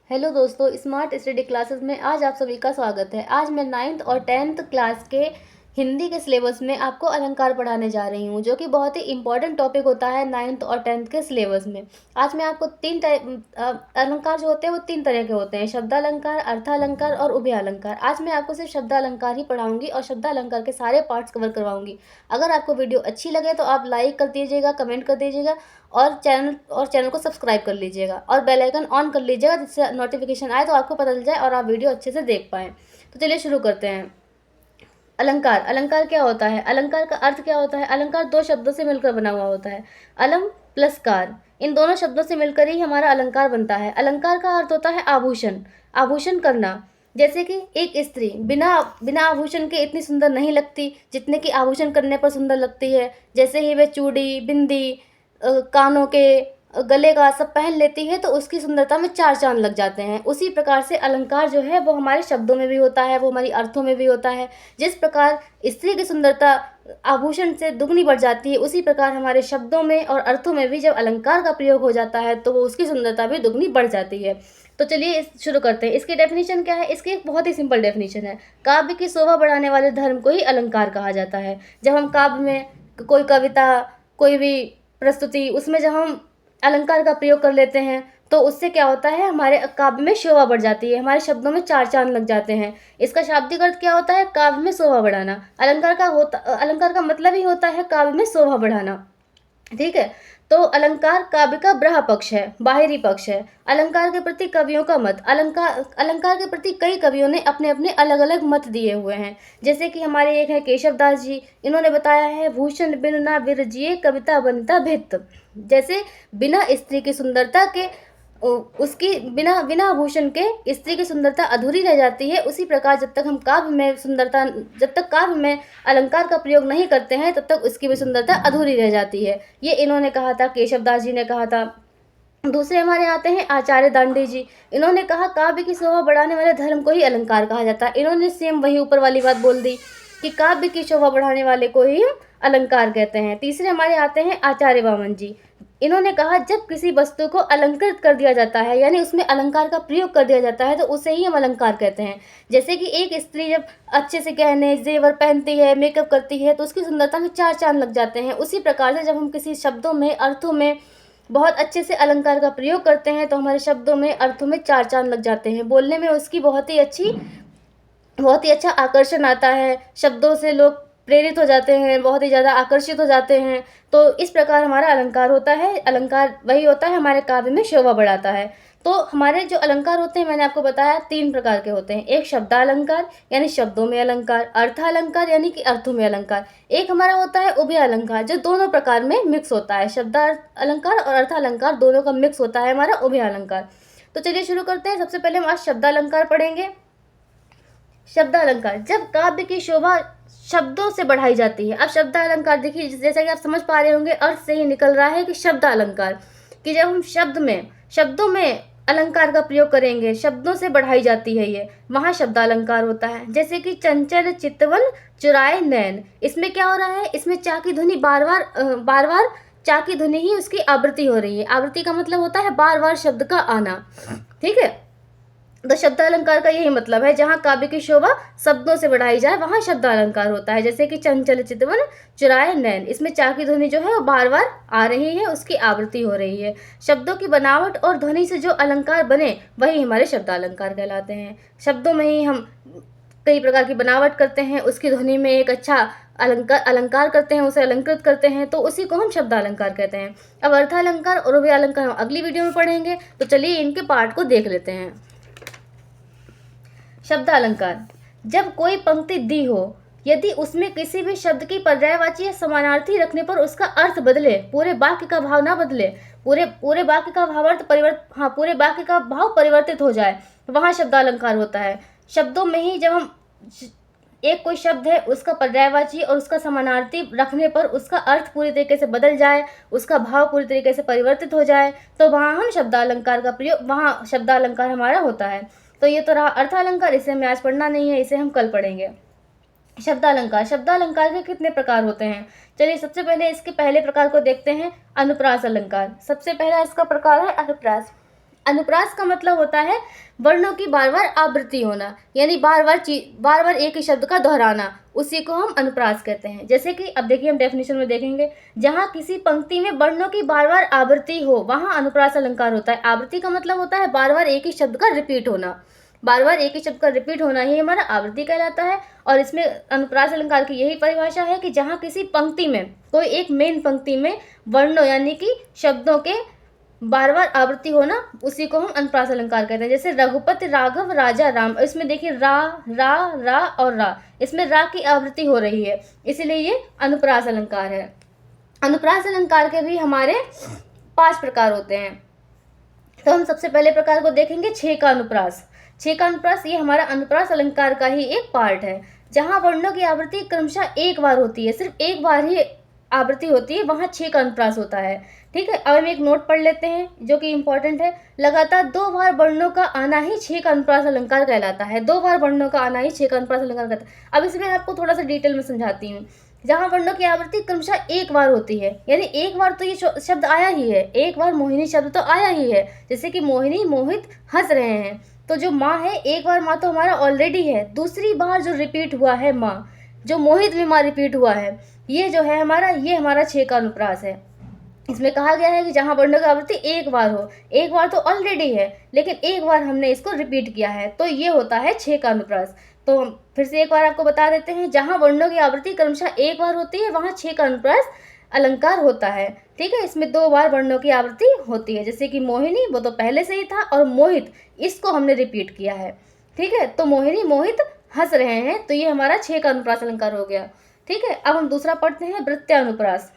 Hello दोस्तों, smart study classes में आज आप सभी का स्वागत है। आज मैं 9th और 10th क्लास के हिंदी के सिलेबस में आपको अलंकार पढ़ाने जा रही हूँ, जो कि बहुत ही इंपॉर्टेंट टॉपिक होता है 9th और 10th के सिलेबस में। आज मैं आपको तीन अलंकार जो होते हैं वो तीन तरह के होते हैं: शब्दालंकार, अर्थालंकार और उभयालंकार। आज मैं आपको सिर्फ शब्दालंकार ही पढ़ाऊंगी और शब्दालंकार के सारे पार्ट्स कवर करवाऊंगी। अगर आपको वीडियो अच्छी लगे तो आप लाइक कर दीजिएगा, कमेंट कर दीजिएगा और चैनल को सब्सक्राइब कर लीजिएगा और बेल आइकन ऑन कर लीजिएगा, जिससे नोटिफिकेशन आए तो आपको पता चल जाए और आप वीडियो अच्छे से देख पाएँ। तो चलिए शुरू करते हैं। अलंकार। अलंकार क्या होता है? अलंकार का अर्थ क्या होता है? अलंकार दो शब्दों से मिलकर बना हुआ होता है, अलम प्लस कार। इन दोनों शब्दों से मिलकर ही हमारा अलंकार बनता है। अलंकार का अर्थ होता है आभूषण, आभूषण करना। जैसे कि एक स्त्री बिना बिना आभूषण के इतनी सुंदर नहीं लगती जितने कि आभूषण करने पर सुंदर लगती है। जैसे ही वे चूड़ी, बिंदी, कानों के, गले का सब पहन लेती है तो उसकी सुंदरता में चार चांद लग जाते हैं। उसी प्रकार से अलंकार जो है वो हमारे शब्दों में भी होता है, वो हमारी अर्थों में भी होता है। जिस प्रकार स्त्री की सुंदरता आभूषण से दुगनी बढ़ जाती है, उसी प्रकार हमारे शब्दों में और अर्थों में भी जब अलंकार का प्रयोग हो जाता है तो वो उसकी सुंदरता भी दुगनी बढ़ जाती है। तो चलिए शुरू करते हैं। इसकी डेफिनेशन क्या है? इसकी एक बहुत ही सिंपल डेफिनेशन है। काव्य की शोभा बढ़ाने वाले धर्म को ही अलंकार कहा जाता है। जब हम काव्य में कोई कविता, कोई भी प्रस्तुति, उसमें जब हम अलंकार का प्रयोग कर लेते हैं तो उससे क्या होता है, हमारे काव्य में शोभा बढ़ जाती है, हमारे शब्दों में चार चांद लग जाते हैं। इसका शाब्दिक अर्थ क्या होता है? काव्य में शोभा बढ़ाना। अलंकार का मतलब ही होता है काव्य में शोभा बढ़ाना। ठीक है। तो अलंकार काव्य का ब्रह पक्ष है, बाहरी पक्ष है। अलंकार के प्रति कवियों का मत। अलंकार के प्रति कई कवियों ने अपने अपने अलग अलग मत दिए हुए हैं। जैसे कि हमारे एक है केशव दास जी, इन्होंने बताया है भूषण बिन ना विरजिए कविता बनता भित्त। जैसे बिना स्त्री की सुंदरता के उसकी बिना बिना आभूषण के स्त्री की सुंदरता अधूरी रह जाती है, उसी प्रकार जब तक काव्य में अलंकार का प्रयोग नहीं करते हैं तब तक उसकी भी सुंदरता अधूरी रह जाती है। ये इन्होंने कहा था, केशव दास जी ने कहा था। दूसरे हमारे आते हैं आचार्य दांडी जी। इन्होंने कहा काव्य की शोभा बढ़ाने वाले धर्म को ही अलंकार कहा जाता है। इन्होंने सेम वही ऊपर वाली बात बोल दी कि काव्य की शोभा बढ़ाने वाले को ही हम अलंकार कहते हैं। तीसरे हमारे आते हैं आचार्य वामन जी। इन्होंने कहा जब किसी वस्तु को अलंकृत कर दिया जाता है, यानी उसमें अलंकार का प्रयोग कर दिया जाता है, तो उसे ही हम अलंकार कहते हैं। जैसे कि एक स्त्री जब अच्छे से गहने जेवर पहनती है, मेकअप करती है, तो उसकी सुंदरता में चार चांद लग जाते हैं। उसी प्रकार से जब हम किसी शब्दों में, अर्थों में बहुत अच्छे से अलंकार का प्रयोग करते हैं तो हमारे शब्दों में, अर्थों में चार चांद लग जाते हैं। बोलने में उसकी बहुत ही अच्छा आकर्षण आता है। शब्दों से लोग प्रेरित हो जाते हैं, बहुत ही ज़्यादा आकर्षित हो जाते हैं। तो इस प्रकार हमारा अलंकार होता है। अलंकार वही होता है हमारे काव्य में शोभा बढ़ाता है। तो हमारे जो अलंकार होते हैं, मैंने आपको बताया तीन प्रकार के होते हैं। एक शब्दालंकार यानी शब्दों में अलंकार, अर्थालंकार यानी कि अर्थों में अलंकार। एक हमारा होता है उभय अलंकार, जो दोनों प्रकार में मिक्स होता है। शब्दार्थ अलंकार और अर्थालंकार दोनों का मिक्स होता है हमारा उभय अलंकार। तो चलिए शुरू करते हैं। सबसे पहले हम आज शब्दालंकार पढ़ेंगे। शब्दालंकार, जब काव्य की शोभा शब्दों से बढ़ाई जाती है। अब शब्दालंकार देखिए, जैसा कि आप समझ पा रहे होंगे, अर्थ से ही निकल रहा है कि शब्दालंकार, कि जब हम शब्दों में अलंकार का प्रयोग करेंगे, शब्दों से बढ़ाई जाती है ये, वहाँ शब्दालंकार होता है। जैसे कि चंचल चितवन चुराए नैन, इसमें क्या हो रहा है? इसमें चा की ध्वनि बार बार चा की ध्वनि ही उसकी आवृत्ति हो रही है। आवृत्ति का मतलब होता है बार बार शब्द का आना। ठीक है। तो शब्दालंकार का यही मतलब है, जहाँ काव्य की शोभा शब्दों से बढ़ाई जाए वहाँ शब्दालंकार होता है। जैसे कि चंचल चितवन चुराए नैन, इसमें चा की ध्वनि जो है वो बार बार आ रही है, उसकी आवृत्ति हो रही है। शब्दों की बनावट और ध्वनि से जो अलंकार बने वही हमारे शब्दालंकार कहलाते हैं। शब्दों में ही हम कई प्रकार की बनावट करते हैं, उसकी ध्वनि में एक अच्छा अलंकार करते हैं, उसे अलंकृत करते हैं, तो उसी को हम शब्दालंकार कहते हैं। अब अर्थालंकार और उभय अलंकार हम अगली वीडियो में पढ़ेंगे, तो चलिए इनके पार्ट को देख लेते हैं। शब्दालंकार, जब कोई पंक्ति दी हो, यदि उसमें किसी भी शब्द की पर्यायवाची या समानार्थी रखने पर उसका अर्थ बदले, पूरे वाक्य का भाव ना बदले, पूरे वाक्य का भावार्थ पूरे वाक्य का भाव परिवर्तित हो जाए, वहाँ शब्दालंकार होता है। शब्दों में ही जब हम एक कोई शब्द है, उसका पर्यायवाची और उसका समानार्थी रखने पर उसका अर्थ पूरी तरीके से बदल जाए, उसका भाव पूरी तरीके से परिवर्तित हो जाए, तो वहाँ हम शब्दालंकार का प्रयोग, वहाँ शब्दालंकार हमारा होता है। तो ये तो रहा अर्थालंकार, इसे हमें आज पढ़ना नहीं है, इसे हम कल पढ़ेंगे। शब्दालंकार, शब्दालंकार के कितने प्रकार होते हैं? चलिए सबसे पहले इसके पहले प्रकार को देखते हैं, अनुप्रास अलंकार। सबसे पहला इसका प्रकार है अनुप्रास। अनुप्रास का मतलब होता है वर्णों की बार बार आवृत्ति होना, यानी बार बार एक ही शब्द का दोहराना, उसी को हम अनुप्रास कहते हैं। जैसे कि अब देखिए हम डेफिनेशन में देखेंगे, जहाँ किसी पंक्ति में वर्णों की बार बार आवृत्ति हो वहाँ अनुप्रास अलंकार होता है। आवृत्ति का मतलब होता है बार बार एक ही शब्द का रिपीट होना, बार बार एक ही शब्द का रिपीट होना ही हमारा आवृत्ति कहलाता है। और इसमें अनुप्रास अलंकार की यही परिभाषा है कि जहाँ किसी पंक्ति में, कोई एक मेन पंक्ति में वर्णों यानी कि शब्दों के बार बार आवृत्ति होना, उसी को हम अनुप्रास अलंकार कहते हैं। जैसे रघुपति राघव राजा राम, इसमें देखिए रा और रा, इसमें रा की आवृत्ति हो रही है, इसीलिए ये अनुप्रास अलंकार है। अनुप्रास अलंकार के भी हमारे 5 प्रकार होते हैं। तो हम सबसे पहले प्रकार को देखेंगे 6 का अनुप्रास। 6 का अनुप्रास ये हमारा अनुप्रास अलंकार का ही एक पार्ट है, जहाँ वर्णों की आवृत्ति क्रमशः एक बार होती है, सिर्फ एक बार ही आवृत्ति होती है, वहाँ 6 का अनुप्रास होता है। ठीक है, अब हम एक नोट पढ़ लेते हैं जो कि इंपॉर्टेंट है। लगातार 2 बार वर्णों का आना ही 6 का अनुप्रास अलंकार कहलाता है। 2 बार वर्णों का आना ही 6 का अनुप्रास अलंकार कहलाता है। अब इसमें आपको थोड़ा सा डिटेल में समझाती हूँ। जहाँ वर्णों की आवृत्ति क्रमशः एक बार होती है, यानी एक बार तो ये शब्द आया ही है, एक बार मोहिनी शब्द तो आया ही है। जैसे कि मोहिनी मोहित हंस रहे हैं, तो जो माँ है, एक बार माँ तो हमारा ऑलरेडी है, दूसरी बार जो रिपीट हुआ है माँ, जो मोहित में माँ रिपीट हुआ है, ये जो है हमारा, ये हमारा 6 का अनुप्रास है। इसमें कहा गया है कि जहाँ वर्णों की आवृत्ति एक बार हो, एक बार तो ऑलरेडी है लेकिन एक बार हमने इसको रिपीट किया है, तो ये होता है 6 का अनुप्रास। तो फिर से एक बार आपको बता देते हैं, जहाँ वर्णों की आवृत्ति क्रमशः एक बार होती है वहाँ 6 का अनुप्रास अलंकार होता है। ठीक है, इसमें 2 बार वर्णों की आवृत्ति होती है, जैसे कि मोहिनी वो तो पहले से ही था, और मोहित इसको हमने रिपीट किया है। ठीक है, तो मोहिनी मोहित हंस रहे हैं, तो ये हमारा 6 का अनुप्रास अलंकार हो गया। ठीक है, अब हम दूसरा पढ़ते हैं वृत्त्यानुप्रास।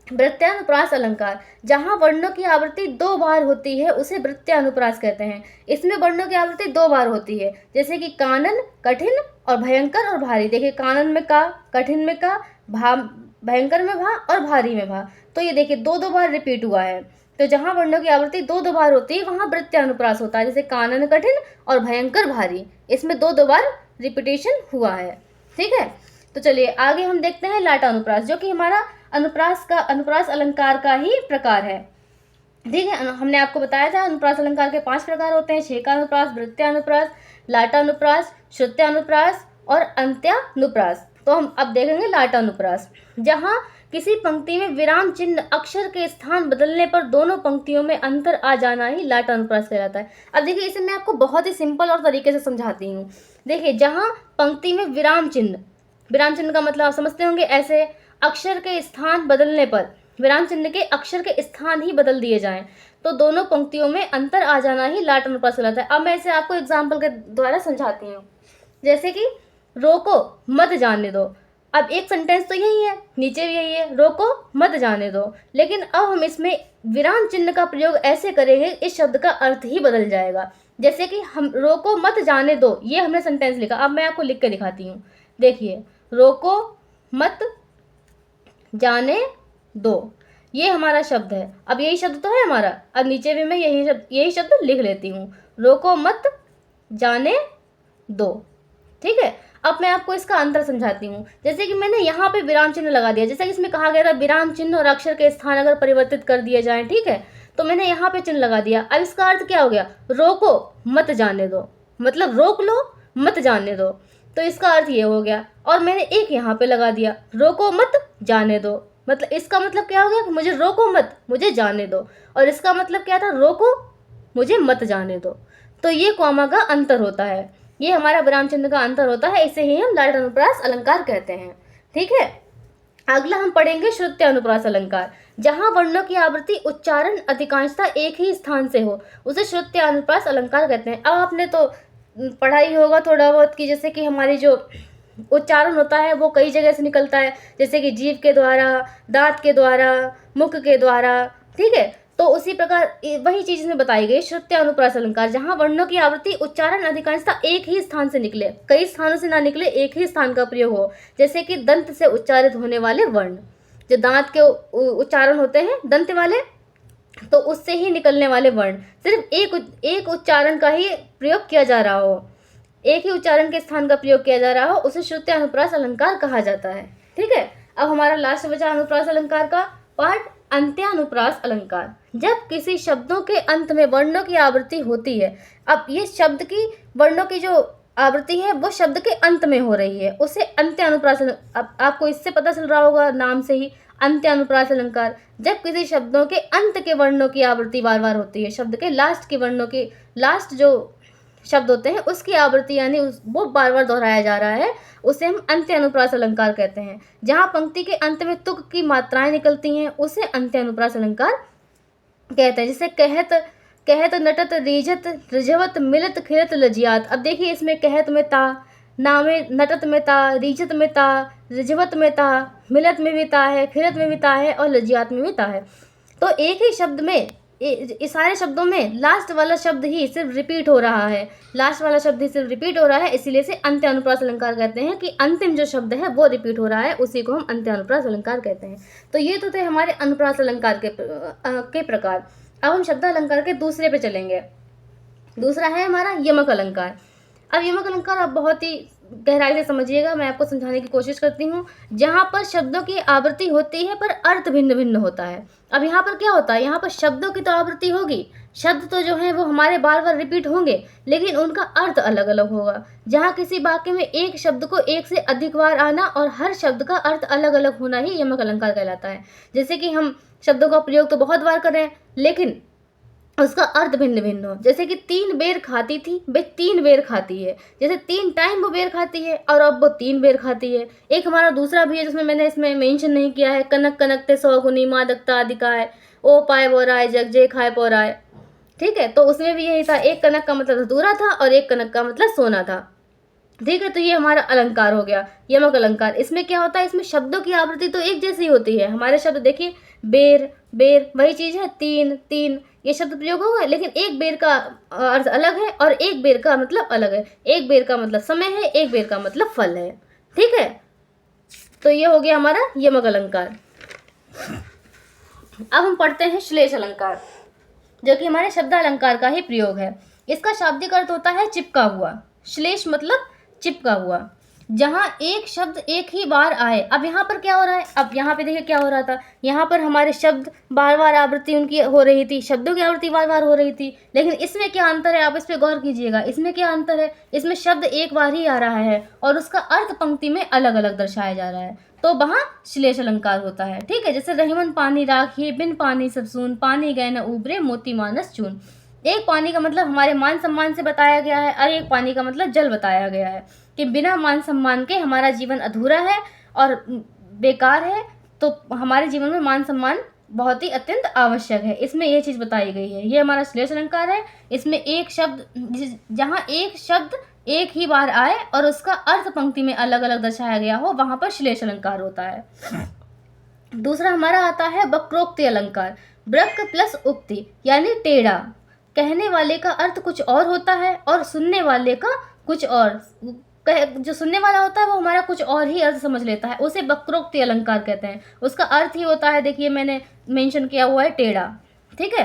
वृत्त्यानुप्रास अलंकार, जहाँ वर्णों की आवृत्ति 2 बार होती है उसे वृत्त्यानुप्रास कहते हैं। इसमें वर्णों की आवृत्ति 2 बार होती है, जैसे कि कानन, कठिन और भयंकर और भारी। देखिए कानन में का, कठिन में का, भयंकर में भा और भारी में भा, तो ये देखिए 2 बार रिपीट हुआ है। तो जहाँ वर्णों की आवृत्ति 2 बार होती है वहाँ वृत्त्यानुप्रास होता है, जैसे कानन कठिन और भयंकर भारी, इसमें 2 बार रिपीटेशन हुआ है। ठीक है, तो चलिए आगे हम देखते हैं लाटानुप्रास, जो कि हमारा अनुप्रास अलंकार का ही प्रकार है। ठीक है, हमने आपको बताया था अनुप्रास अलंकार के 5 प्रकार होते हैं, 6 का अनुप्रास, वृत्त्यानुप्रास, लाटानुप्रास, श्रुत्यानुप्रास और अंत्यानुप्रास। तो हम अब देखेंगे लाटानुप्रास, जहाँ किसी पंक्ति में विराम चिन्ह अक्षर के स्थान बदलने पर दोनों पंक्तियों में अंतर आ जाना ही लाटानुप्रास कहलाता है। अब देखिए इसे मैं आपको बहुत ही सिंपल और तरीके से समझाती हूँ। देखिए जहाँ पंक्ति में विराम चिन्ह का मतलब आप समझते होंगे, ऐसे अक्षर के स्थान बदलने पर, विराम चिन्ह के अक्षर के स्थान ही बदल दिए जाएं, तो दोनों पंक्तियों में अंतर आ जाना ही लाटानुप्रास कहलाता है। अब मैं इसे आपको एग्जाम्पल के द्वारा समझाती हूँ। जैसे कि रोको मत जाने दो, अब एक सेंटेंस तो यही है, नीचे भी यही है, रोको मत जाने दो, लेकिन अब हम इसमें विराम चिन्ह का प्रयोग ऐसे करेंगे इस शब्द का अर्थ ही बदल जाएगा। जैसे कि हम रोको मत जाने दो, ये हमने सेंटेंस लिखा, अब मैं आपको लिख के दिखाती हूँ। देखिए रोको मत जाने दो, ये हमारा शब्द है। अब यही शब्द तो है हमारा, अब नीचे भी मैं यही शब्द लिख लेती हूँ, रोको मत जाने दो। ठीक है, अब मैं आपको इसका अंतर समझाती हूँ। जैसे कि मैंने यहाँ पे विराम चिन्ह लगा दिया, जैसे कि इसमें कहा गया था विराम चिन्ह और अक्षर के स्थान अगर परिवर्तित कर दिए जाएं, ठीक है, तो मैंने यहाँ पे चिन्ह लगा दिया। अब इसका अर्थ क्या हो गया, रोको मत जाने दो, मतलब रोक लो मत जाने दो, तो इसका अर्थ ये हो गया। और मैंने एक यहाँ पे लगा दिया, रोको मत जाने दो, मतलब इसका मतलब क्या हो गया, मुझे रोको मत, मुझे जाने दो, और इसका मतलब क्या था, रोको मुझे मत जाने दो। तो ये कॉमा का अंतर होता है, ये हमारा विराम चिन्ह का अंतर होता है, इसे ही हम लाटानुप्रास अलंकार कहते हैं। ठीक है, अगला हम पढ़ेंगे श्रुत्यानुप्रास अलंकार, जहाँ वर्णों की आवृत्ति उच्चारण अधिकांशतः एक ही स्थान से हो उसे श्रुत्यानुप्रास अलंकार कहते हैं। अब आपने तो पढ़ा ही होगा थोड़ा बहुत कि जैसे कि हमारी जो उच्चारण होता है वो कई जगह से निकलता है, जैसे कि जीभ के द्वारा, दांत के द्वारा, मुख के द्वारा। ठीक है, तो उसी प्रकार वही चीज़ में बताई गई श्रुत्यानुप्रास अलंकार, जहाँ वर्णों की आवृत्ति उच्चारण अधिकांशतः एक ही स्थान से निकले, कई स्थानों से ना निकले, एक ही स्थान का प्रयोग हो। जैसे कि दंत से उच्चारित होने वाले वर्ण, जो दांत के उच्चारण होते हैं दंत वाले, तो उससे ही निकलने वाले वर्ण, सिर्फ एक उच्चारण का ही प्रयोग किया जा रहा हो, एक ही उच्चारण के स्थान का प्रयोग किया जा रहा हो, उसे श्रुत्यानुप्रास अलंकार कहा जाता है। ठीक है, अब हमारा लास्ट बचा अनुप्रास अलंकार का पार्ट। अंत्यानुप्रास अलंकार। जब किसी शब्दों के अंत में वर्णों की आवृत्ति होती है, अब ये शब्द की वर्णों की जो आवृत्ति है वो शब्द के अंत में हो रही है, उसे अंत्यानुप्रास। अब आपको इससे पता चल रहा होगा नाम से ही, अंत्यानुप्रास अलंकार। जब किसी शब्दों के अंत के वर्णों की आवृत्ति बार बार होती है, शब्द के लास्ट के वर्णों की, लास्ट जो शब्द होते हैं उसकी आवृत्ति यानी वो बार बार दोहराया जा रहा है, उसे हम अंत्यानुप्रास अलंकार कहते हैं। जहाँ पंक्ति के अंत में तुक की मात्राएं निकलती हैं उसे अंत्यानुप्रास अलंकार कहते हैं। जैसे कहत, कहत नटत रीझत रिझवत मिलत खिलत लजियात। अब देखिए इसमें कहत में ता, ना में नटत में ता, रीझत में ता, रिझवत में ता, मिलत में भी ता है, खिलत में भी ता है और लजियात में भी ता है। तो एक ही शब्द में, इस सारे शब्दों में लास्ट वाला शब्द ही सिर्फ रिपीट हो रहा है, लास्ट वाला शब्द ही सिर्फ रिपीट हो रहा है, इसीलिए इसे अंत्यानुप्रास अलंकार कहते हैं कि अंतिम जो शब्द है वो रिपीट हो रहा है, उसी को हम अंत्यानुप्रास अलंकार कहते हैं। तो ये तो थे हमारे अनुप्रास अलंकार के प्रकार। अब हम शब्द अलंकार के दूसरे पे चलेंगे। दूसरा है हमारा यमक अलंकार। अब यमक अलंकार आप बहुत ही गहराई से समझिएगा, मैं आपको समझाने की कोशिश करती हूँ। जहाँ पर शब्दों की आवृत्ति होती है पर अर्थ भिन्न भिन्न होता है। अब यहाँ पर क्या होता है, यहाँ पर शब्दों की तो आवृत्ति होगी, शब्द तो जो है वो हमारे बार बार रिपीट होंगे, लेकिन उनका अर्थ अलग अलग होगा। जहाँ किसी वाक्य में एक शब्द को एक से अधिक बार आना और हर शब्द का अर्थ अलग अलग होना ही यमक अलंकार कहलाता है। जैसे कि हम शब्दों का प्रयोग तो बहुत बार करें, लेकिन उसका अर्थ भिन्न भिन्न हो। जैसे कि 3 बेर खाती थी, वे 3 बेर खाती है। जैसे 3 टाइम वो बेर खाती है और अब वो 3 बेर खाती है। एक हमारा दूसरा भी है जिसमें मैंने इसमें मेंशन नहीं किया है, कनक कनकते 100 गुनी मादकता अधिका है, ओ पाए बोराए जग जे खाए पोराए। ठीक है, तो उसमें भी यही था, एक कनक का मतलब धतूरा था और एक कनक का मतलब सोना था। ठीक है, तो ये हमारा अलंकार हो गया, यमक अलंकार। इसमें क्या होता है, इसमें शब्दों की आवृत्ति तो एक जैसी होती है। हमारे शब्द देखिए, बेर बेर वही चीज़ है, 3 3 ये शब्द प्रयोग होगा, लेकिन एक बेर का अर्थ अलग है और एक बेर का मतलब अलग है। एक बेर का मतलब समय है, एक बेर का मतलब फल है। ठीक है, तो ये हो गया हमारा यमक अलंकार। अब हम पढ़ते हैं श्लेष अलंकार, जो कि हमारे शब्द अलंकार का ही प्रयोग है। इसका शाब्दिक अर्थ होता है चिपका हुआ। श्लेष मतलब चिपका हुआ, जहाँ एक शब्द एक ही बार आए। अब यहाँ पर क्या हो रहा है, अब यहाँ पे देखिए क्या हो रहा था, यहाँ पर हमारे शब्द बार बार आवृत्ति उनकी हो रही थी, शब्दों की आवृत्ति बार बार हो रही थी, लेकिन इसमें क्या अंतर है, आप इस पर गौर कीजिएगा। इसमें क्या अंतर है, इसमें शब्द एक बार ही आ रहा है और उसका अर्थ पंक्ति में अलग अलग दर्शाया जा रहा है, तो वहाँ श्लेष अलंकार होता है। ठीक है, जैसे रहीमन पानी राखिए बिन पानी सब सून, पानी गए न उबरे मोती मानस चून। एक पानी का मतलब हमारे मान सम्मान से बताया गया है और एक पानी का मतलब जल बताया गया है कि बिना मान सम्मान के हमारा जीवन अधूरा है और बेकार है, तो हमारे जीवन में मान सम्मान बहुत ही अत्यंत आवश्यक है। इसमें ये चीज़ बताई गई है, ये हमारा श्लेष अलंकार है। इसमें एक शब्द, जहाँ एक शब्द एक ही बार आए और उसका अर्थ पंक्ति में अलग अलग दर्शाया गया हो, वहाँ पर श्लेष अलंकार होता है। दूसरा हमारा आता है वक्रोक्ति अलंकार। वक्र प्लस उक्ति यानी टेढ़ा, कहने वाले का अर्थ कुछ और होता है और सुनने वाले का कुछ और, जो सुनने वाला होता है वो हमारा कुछ और ही अर्थ समझ लेता है, उसे वक्रोक्ति अलंकार कहते हैं। उसका अर्थ ही होता है, देखिए मैंने मेंशन किया हुआ है, टेढ़ा। ठीक है,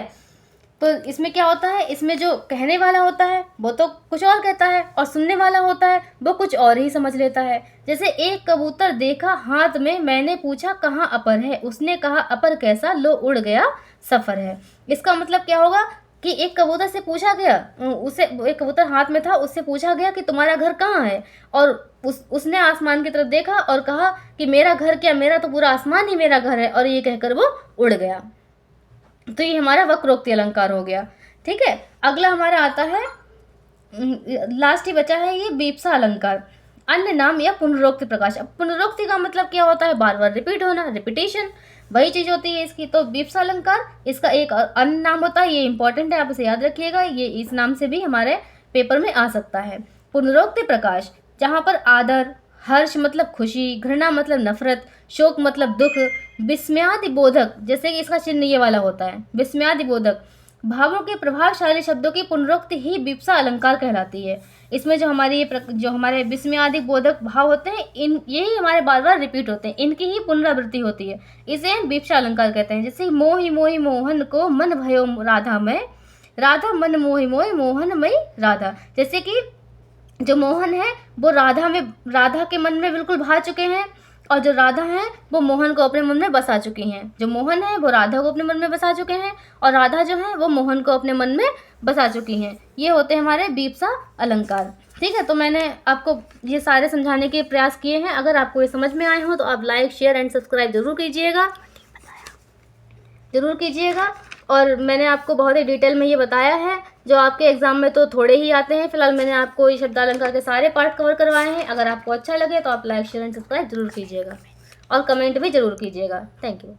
तो इसमें क्या होता है, इसमें जो कहने वाला होता है वो तो कुछ और कहता है और सुनने वाला होता है वो कुछ और ही समझ लेता है। जैसे एक कबूतर देखा हाथ में, मैंने पूछा कहाँ अपर है, उसने कहा अपर कैसा, लो उड़ गया सफ़र है। इसका मतलब क्या होगा कि एक कबूतर से पूछा गया, उसे एक कबूतर हाथ में था, उससे पूछा गया कि तुम्हारा घर कहाँ है, और उसने आसमान की तरफ देखा और कहा कि मेरा घर क्या, मेरा तो पूरा आसमान ही मेरा घर है, और ये कहकर वो उड़ गया। तो ये हमारा वक्रोक्ति अलंकार हो गया। ठीक है, अगला हमारा आता है, लास्ट ही बचा है ये बीप्सा अलंकार। अन्य नाम या पुनरोक्ति प्रकाश। अब पुनरोक्ति का मतलब क्या होता है, बार बार रिपीट होना, रिपीटेशन, वही चीज़ होती है इसकी। तो बीप्सा अलंकार, इसका एक अन्य नाम होता है, ये इंपॉर्टेंट है, आप इसे याद रखिएगा, ये इस नाम से भी हमारे पेपर में आ सकता है। पुनरोक्ति प्रकाश, जहाँ पर आदर, हर्ष मतलब खुशी, घृणा मतलब नफरत, शोक मतलब दुख, विस्मयादि बोधक, जैसे कि इसका चिन्ह ये वाला होता है, विस्मयादि बोधक भावों के प्रभावशाली शब्दों की पुनरोक्ति ही बीप्सा अलंकार कहलाती है। इसमें जो हमारे विस्मयादि बोधक भाव होते हैं, यही हमारे बार बार रिपीट होते हैं, इनकी ही पुनरावृत्ति होती है, इसे हम बीप्सा अलंकार कहते हैं। जैसे मोहि मोहि मोहन को मन भयो राधा में, राधा मन मोहि मोहि मोहन मई राधा। जैसे कि जो मोहन है वो राधा के मन में बिल्कुल भा चुके हैं और जो राधा हैं वो मोहन को अपने मन में बसा चुकी हैं। जो मोहन है वो राधा को अपने मन में बसा चुके हैं और राधा जो है वो मोहन को अपने मन में बसा चुकी हैं। ये होते हैं हमारे बीपसा अलंकार। ठीक है, तो मैंने आपको ये सारे समझाने के प्रयास किए हैं। अगर आपको ये समझ में आए हो तो आप लाइक, शेयर एंड सब्सक्राइब जरूर कीजिएगा। और मैंने आपको बहुत ही डिटेल में ये बताया है, जो आपके एग्जाम में तो थोड़े ही आते हैं। फिलहाल मैंने आपको ये शब्दालंकार के सारे पार्ट कवर करवाए हैं। अगर आपको अच्छा लगे तो आप लाइक, शेयर एंड सब्सक्राइब जरूर कीजिएगा और कमेंट भी जरूर कीजिएगा। Thank you.